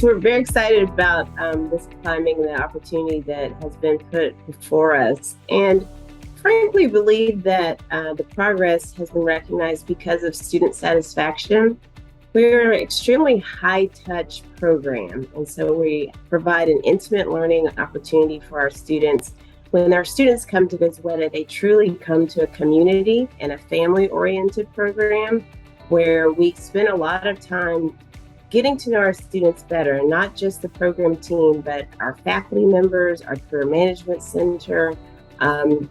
So we're very excited about this climbing and the opportunity that has been put before us. And frankly, believe that the progress has been recognized because of student satisfaction. We're an extremely high-touch program, and so we provide an intimate learning opportunity for our students. When our students come to Gozueta, they truly come to a community and a family-oriented program where we spend a lot of time getting to know our students better, not just the program team, but our faculty members, our career management center,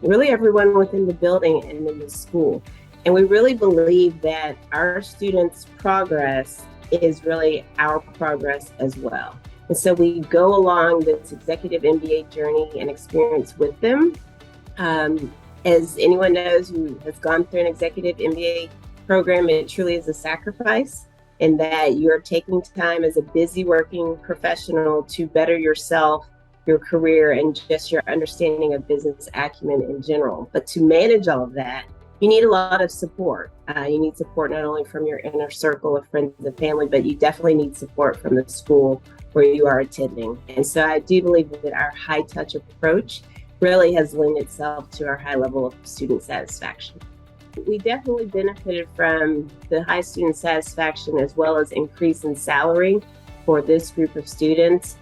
really everyone within the building and in the school. And we really believe that our students' progress is really our progress as well. And so we go along this Executive MBA journey and experience with them. As anyone knows who has gone through an Executive MBA program, it truly is a sacrifice in that you're taking time as a busy working professional to better yourself, your career, and just your understanding of business acumen in general. But to manage all of that, you need a lot of support. You need support not only from your inner circle of friends and family, but you definitely need support from the school where you are attending. And so I do believe that our high touch approach really has lent itself to our high level of student satisfaction. We definitely benefited from the high student satisfaction as well as increase in salary for this group of students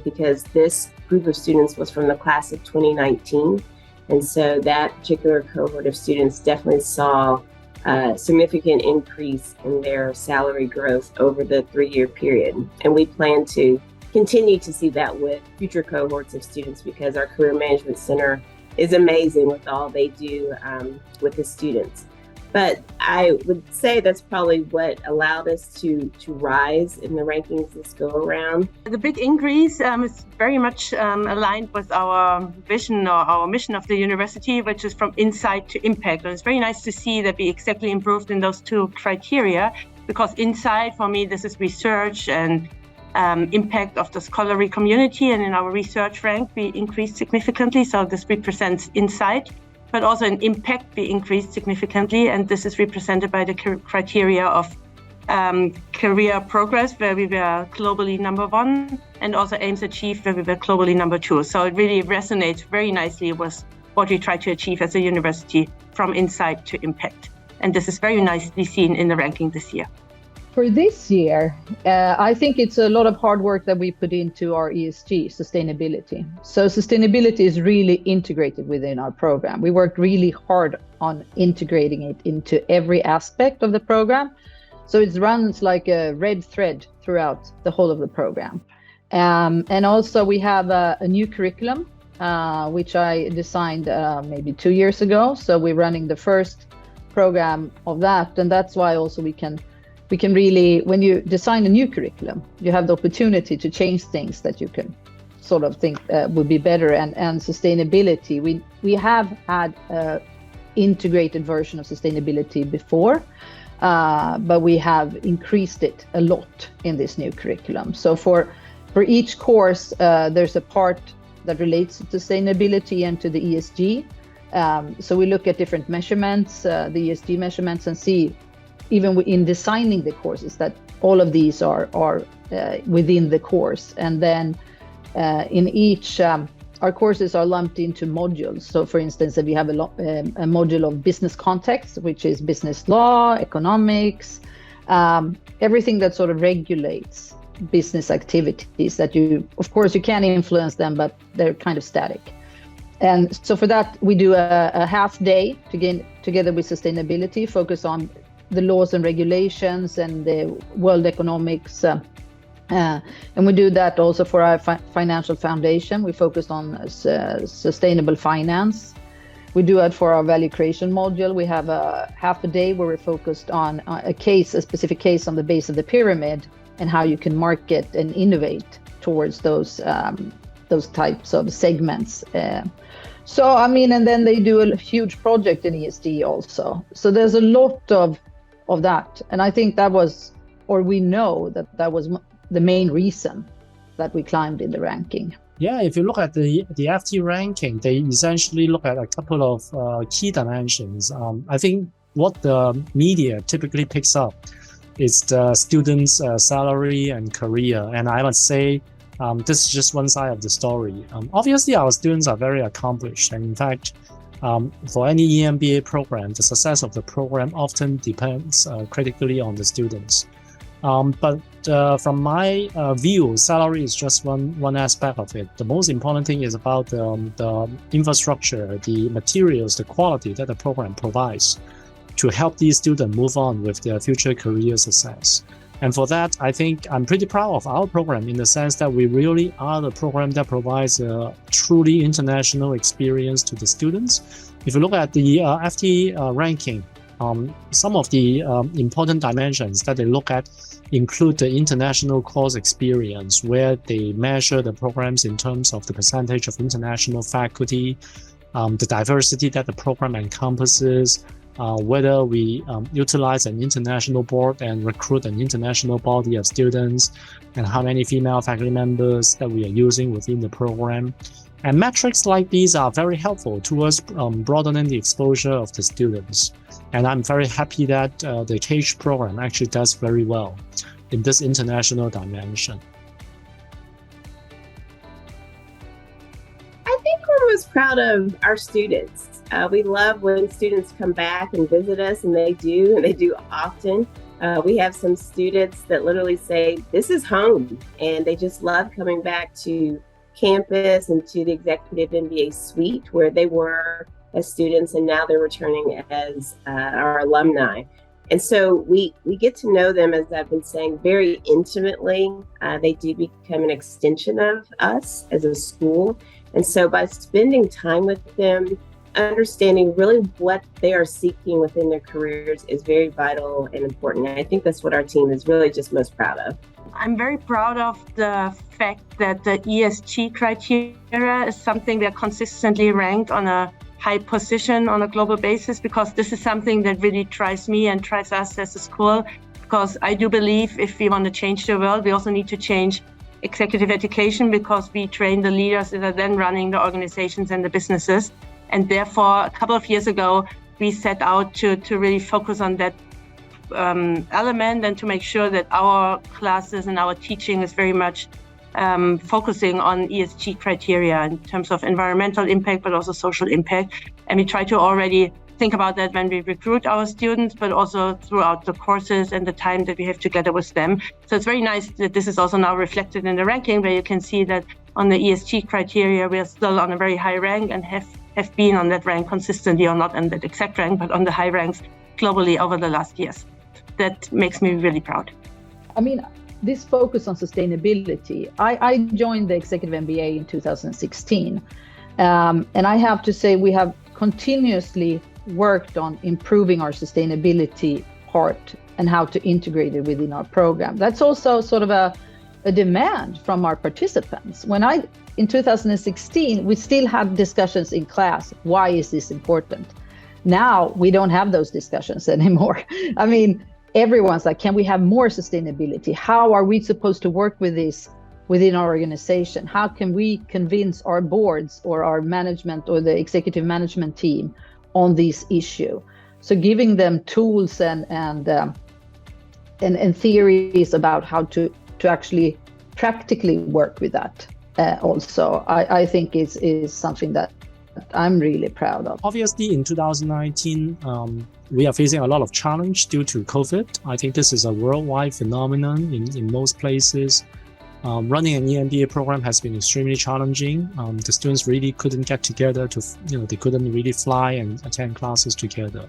because this group of students was from the class of 2019. And so that particular cohort of students definitely saw a significant increase in their salary growth over the 3-year period. And we plan to continue to see that with future cohorts of students because our Career Management Center is amazing with all they do with the students. But I would say that's probably what allowed us to rise in the rankings this go around. The big increase is very much aligned with our vision or our mission of the university, which is from insight to impact. And it's very nice to see that we exactly improved in those two criteria, because insight, for me, this is research and impact of the scholarly community. And in our research rank, we increased significantly. So this represents insight. But also in impact, we increased significantly, and this is represented by the criteria of career progress, where we were globally #1, and also aims achieved, where we were globally #2. So it really resonates very nicely with what we try to achieve as a university, from insight to impact. And this is very nicely seen in the ranking this year. For this year, I think it's a lot of hard work that we put into our ESG, sustainability. So sustainability is really integrated within our program. We worked really hard on integrating it into every aspect of the program. So it runs like a red thread throughout the whole of the program. And also we have a new curriculum, which I designed maybe 2 years ago. So we're running the first program of that. And that's why also we can really, when you design a new curriculum, you have the opportunity to change things that you can sort of think would be better. And sustainability, we have had an integrated version of sustainability before, but we have increased it a lot in this new curriculum. So for each course, there's a part that relates to sustainability and to the ESG. So we look at different measurements, the ESG measurements, and see, even in designing the courses, that all of these are within the course. And then in each, our courses are lumped into modules. So for instance, if we have a module of business context, which is business law, economics, everything that sort of regulates business activities that of course you can influence them, but they're kind of static. And so for that, we do a half day together with sustainability, focus on the laws and regulations and the world economics. And we do that also for our financial foundation. We focus on sustainable finance. We do it for our value creation module. We have a half a day where we're focused on a specific case on the base of the pyramid and how you can market and innovate towards those types of segments. So, I mean, and then they do a huge project in ESG also. So there's a lot of that. And I think we know that was the main reason that we climbed in the ranking. Yeah, if you look at the FT ranking, they essentially look at a couple of key dimensions. I think what the media typically picks up is the students' salary and career. And I must say, this is just one side of the story. Obviously, our students are very accomplished. And in fact, for any EMBA program, the success of the program often depends critically on the students. But from my view, salary is just one aspect of it. The most important thing is about the infrastructure, the materials, the quality that the program provides to help these students move on with their future career success. And for that, I think I'm pretty proud of our program in the sense that we really are the program that provides a truly international experience to the students. If you look at the FT ranking, some of the important dimensions that they look at include the international course experience, where they measure the programs in terms of the percentage of international faculty, the diversity that the program encompasses, whether we utilize an international board and recruit an international body of students, and how many female faculty members that we are using within the program. And metrics like these are very helpful towards broadening the exposure of the students. And I'm very happy that the CAGE program actually does very well in this international dimension. I think we're most proud of our students. We love when students come back and visit us, and they do often. We have some students that literally say, this is home, and they just love coming back to campus and to the Executive MBA suite where they were as students, and now they're returning as our alumni. And so we get to know them, as I've been saying, very intimately. They do become an extension of us as a school. And so by spending time with them, understanding really what they are seeking within their careers is very vital and important. And I think that's what our team is really just most proud of. I'm very proud of the fact that the ESG criteria is something that consistently ranked on a high position on a global basis, because this is something that really drives me and drives us as a school. Because I do believe if we want to change the world, we also need to change executive education, because we train the leaders that are then running the organizations and the businesses. And therefore, a couple of years ago, we set out to really focus on that element and to make sure that our classes and our teaching is very much focusing on ESG criteria in terms of environmental impact, but also social impact. And we try to already think about that when we recruit our students, but also throughout the courses and the time that we have together with them. So it's very nice that this is also now reflected in the ranking, where you can see that on the ESG criteria, we are still on a very high rank and have been on that rank consistently, or not on that exact rank, but on the high ranks globally over the last years. That makes me really proud. I mean, this focus on sustainability, I joined the Executive MBA in 2016. And I have to say, we have continuously worked on improving our sustainability part and how to integrate it within our program. That's also sort of a demand from our participants. In 2016, we still had discussions in class. Why is this important? Now we don't have those discussions anymore. I mean, everyone's like, can we have more sustainability? How are we supposed to work with this within our organization? How can we convince our boards or our management or the executive management team on this issue? So giving them tools and theories about how to actually practically work with that also, I think is something that I'm really proud of. Obviously, in 2019, we are facing a lot of challenge due to COVID. I think this is a worldwide phenomenon in most places. Running an EMBA program has been extremely challenging. The students really couldn't get together they couldn't really fly and attend classes together.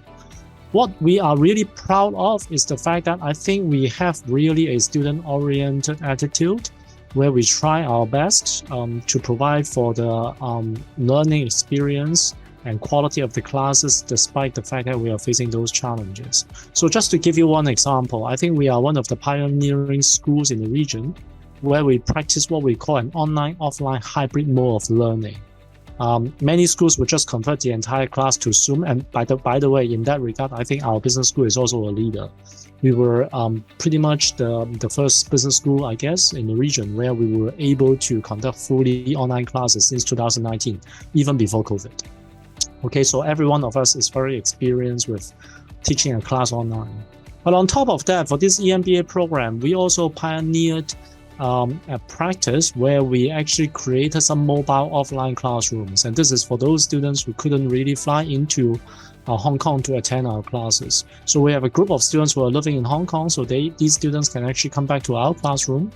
What we are really proud of is the fact that I think we have really a student-oriented attitude, where we try our best to provide for the learning experience and quality of the classes, despite the fact that we are facing those challenges. So just to give you one example, I think we are one of the pioneering schools in the region where we practice what we call an online-offline hybrid mode of learning. Many schools will just convert the entire class to Zoom. And by the way, in that regard, I think our business school is also a leader. We were pretty much the first business school, I guess, in the region where we were able to conduct fully online classes since 2019, even before COVID. Okay, so every one of us is very experienced with teaching a class online. But on top of that, for this EMBA program, we also pioneered a practice where we actually created some mobile offline classrooms. And this is for those students who couldn't really fly into Hong Kong to attend our classes. So we have a group of students who are living in Hong Kong, so these students can actually come back to our classroom.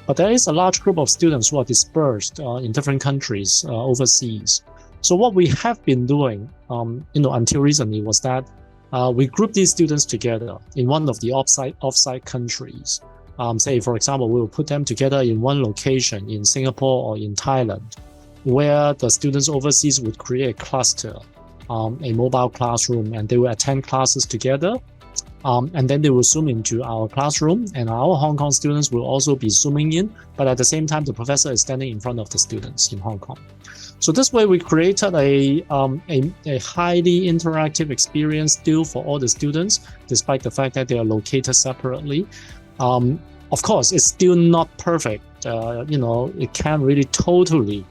But there is a large group of students who are dispersed in different countries overseas. So what we have been doing, until recently, was that we group these students together in one of the offsite countries. Say, for example, we will put them together in one location in Singapore or in Thailand, where the students overseas would create a cluster, a mobile classroom, and they will attend classes together. And then they will zoom into our classroom, and our Hong Kong students will also be zooming in, but at the same time, the professor is standing in front of the students in Hong Kong. So this way, we created a highly interactive experience still for all the students, despite the fact that they are located separately. Of course, it's still not perfect. It can't really totally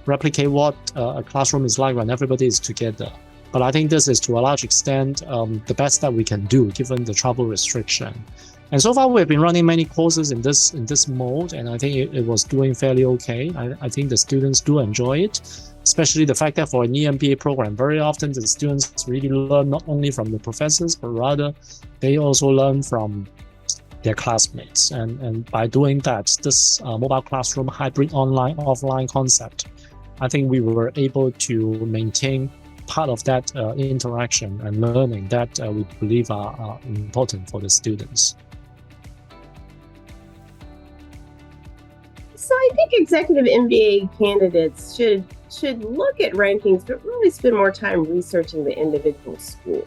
replicate what a classroom is like when everybody is together. But I think this is, to a large extent, the best that we can do given the travel restriction. And so far, we've been running many courses in this mode, and I think it was doing fairly okay. I think the students do enjoy it, especially the fact that for an EMBA program, very often the students really learn not only from the professors, but rather they also learn from their classmates. And by doing that, this mobile classroom hybrid online-offline concept, I think we were able to maintain part of that interaction and learning that we believe are important for the students. So I think executive MBA candidates should look at rankings, but really spend more time researching the individual school.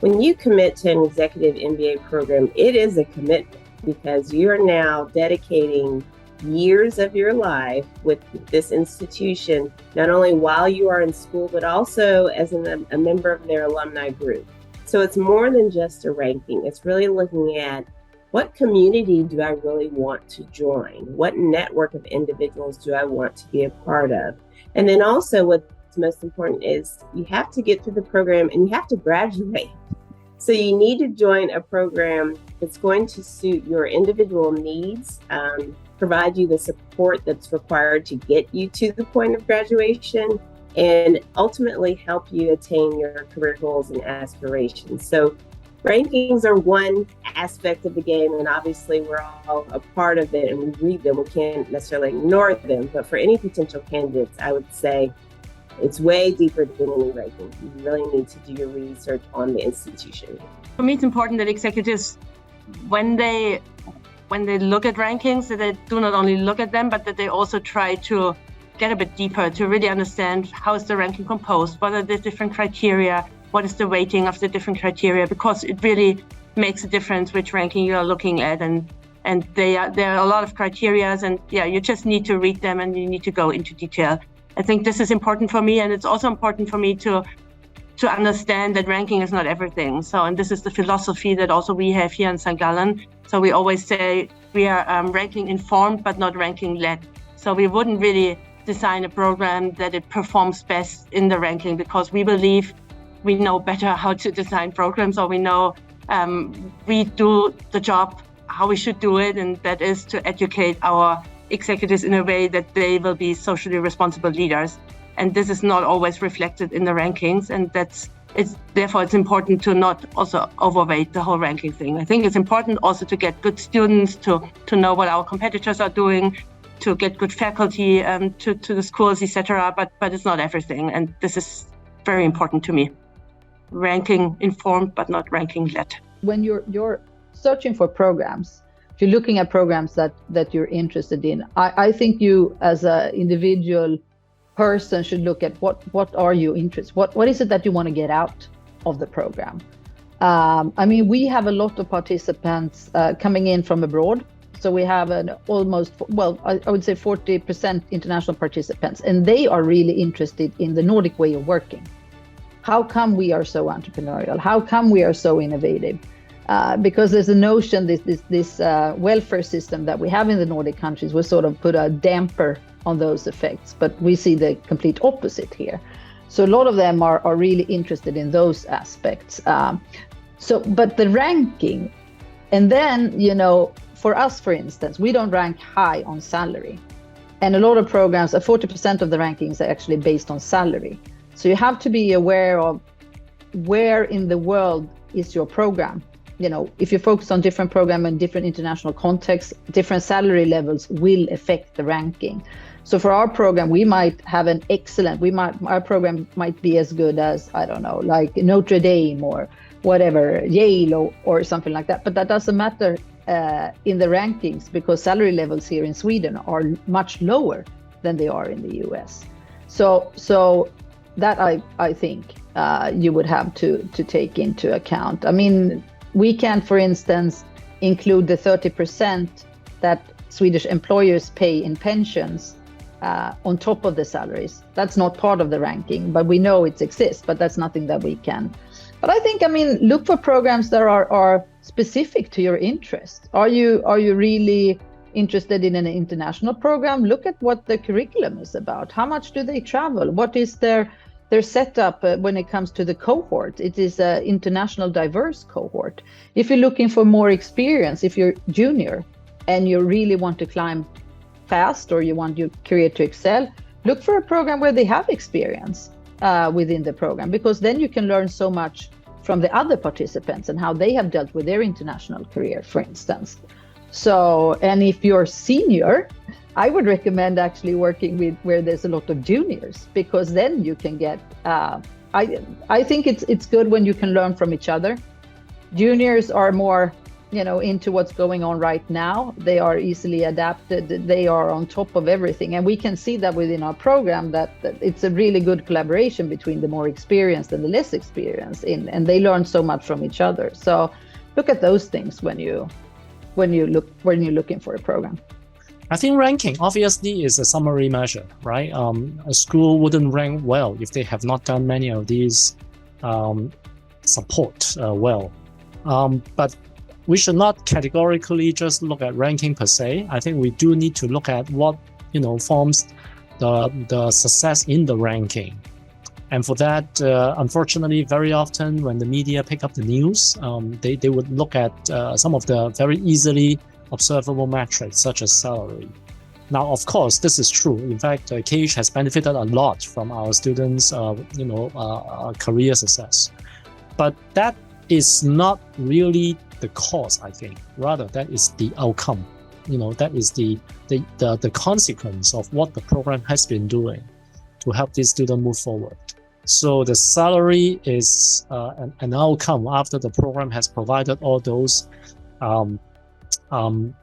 When you commit to an executive MBA program, it is a commitment because you're now dedicating years of your life with this institution, not only while you are in school, but also as a member of their alumni group. So it's more than just a ranking. It's really looking at what community do I really want to join? What network of individuals do I want to be a part of? And then also what's most important is you have to get through the program and you have to graduate. So you need to join a program that's going to suit your individual needs, provide you the support that's required to get you to the point of graduation, and ultimately help you attain your career goals and aspirations. So rankings are one aspect of the game, and obviously we're all a part of it and we read them. We can't necessarily ignore them, but for any potential candidates, I would say it's way deeper than any ranking. You really need to do your research on the institution. For me, it's important that executives, when they look at rankings, that they do not only look at them, but that they also try to get a bit deeper to really understand how is the ranking composed, what are the different criteria, what is the weighting of the different criteria, because it really makes a difference which ranking you are looking at. And there are a lot of criteria, and you just need to read them and you need to go into detail. I think this is important for me, and it's also important for me to understand that ranking is not everything. So, and this is the philosophy that also we have here in St. Gallen. So we always say we are ranking informed, but not ranking led. So we wouldn't really design a program that it performs best in the ranking, because we believe we know better how to design programs, or we know we do the job how we should do it, and that is to educate our executives in a way that they will be socially responsible leaders. And this is not always reflected in the rankings, and therefore it's important to not also overweight the whole ranking thing. I think it's important also to get good students, to know what our competitors are doing, to get good faculty to the schools, etc. But it's not everything, and this is very important to me. Ranking informed, but not ranking led. When you're searching for programs, if you're looking at programs that you're interested in, I think you as an individual person should look at what are your interests, what is it that you want to get out of the program. We have a lot of participants coming in from abroad, so we have I would say 40% international participants, and they are really interested in the Nordic way of working. How come we are so entrepreneurial? How come we are so innovative? Because there's a notion this welfare system that we have in the Nordic countries will sort of put a damper on those effects, but we see the complete opposite here. So a lot of them are really interested in those aspects. But the ranking And then, you know, for us, for instance, we don't rank high on salary. And a lot of programs, 40% of the rankings are actually based on salary. So you have to be aware of where in the world is your program. You know, if you focus on different programs in different international contexts, different salary levels will affect the ranking. So for our program, we might have an excellent, our program might be as good as, I don't know, like Notre Dame or whatever, Yale or something like that. But that doesn't matter in the rankings, because salary levels here in Sweden are much lower than they are in the US. So that I think you would have to take into account. I mean, we can, for instance, include the 30% that Swedish employers pay in pensions on top of the salaries. That's not part of the ranking, but we know it exists, but that's nothing that we can. But I think, I mean, look for programs that are specific to your interest. Are you really interested in an international program? Look at what the curriculum is about. How much do they travel? What is their setup when it comes to the cohort? It is an international diverse cohort. If you're looking for more experience, if you're junior and you really want to climb fast or you want your career to excel, look for a program where they have experience within the program, because then you can learn so much from the other participants and how they have dealt with their international career, for instance. So, and if you're senior, I would recommend actually working with where there's a lot of juniors, because then you can get, I think it's good when you can learn from each other. Juniors are more, you know, into what's going on right now. They are easily adapted. They are on top of everything. And we can see that within our program that it's a really good collaboration between the more experienced and the less experienced, and they learn so much from each other. So look at those things when you're looking for a program. I think ranking obviously is a summary measure, right? A school wouldn't rank well if they have not done many of these support well. But we should not categorically just look at ranking per se. I think we do need to look at what, you know, forms the success in the ranking. And for that, unfortunately, very often when the media pick up the news, they would look at some of the very easily observable metrics, such as salary. Now, of course, this is true. In fact, KH has benefited a lot from our students' career success. But that is not really the cause, I think. Rather, that is the outcome. You know, that is the consequence of what the program has been doing to help this student move forward. So the salary is an outcome after the program has provided all those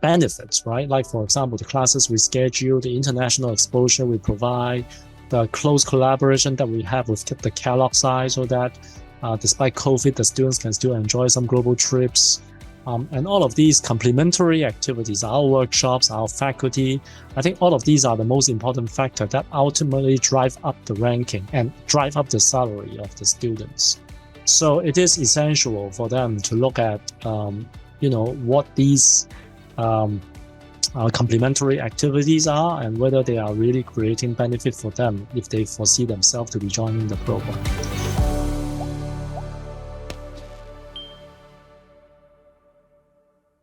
benefits, right? Like, for example, the classes we schedule, the international exposure we provide, the close collaboration that we have with the Kellogg side, so that despite COVID, the students can still enjoy some global trips. And all of these complementary activities, our workshops, our faculty, I think all of these are the most important factor that ultimately drive up the ranking and drive up the salary of the students. So it is essential for them to look at, what these complementary activities are and whether they are really creating benefit for them if they foresee themselves to be joining the program.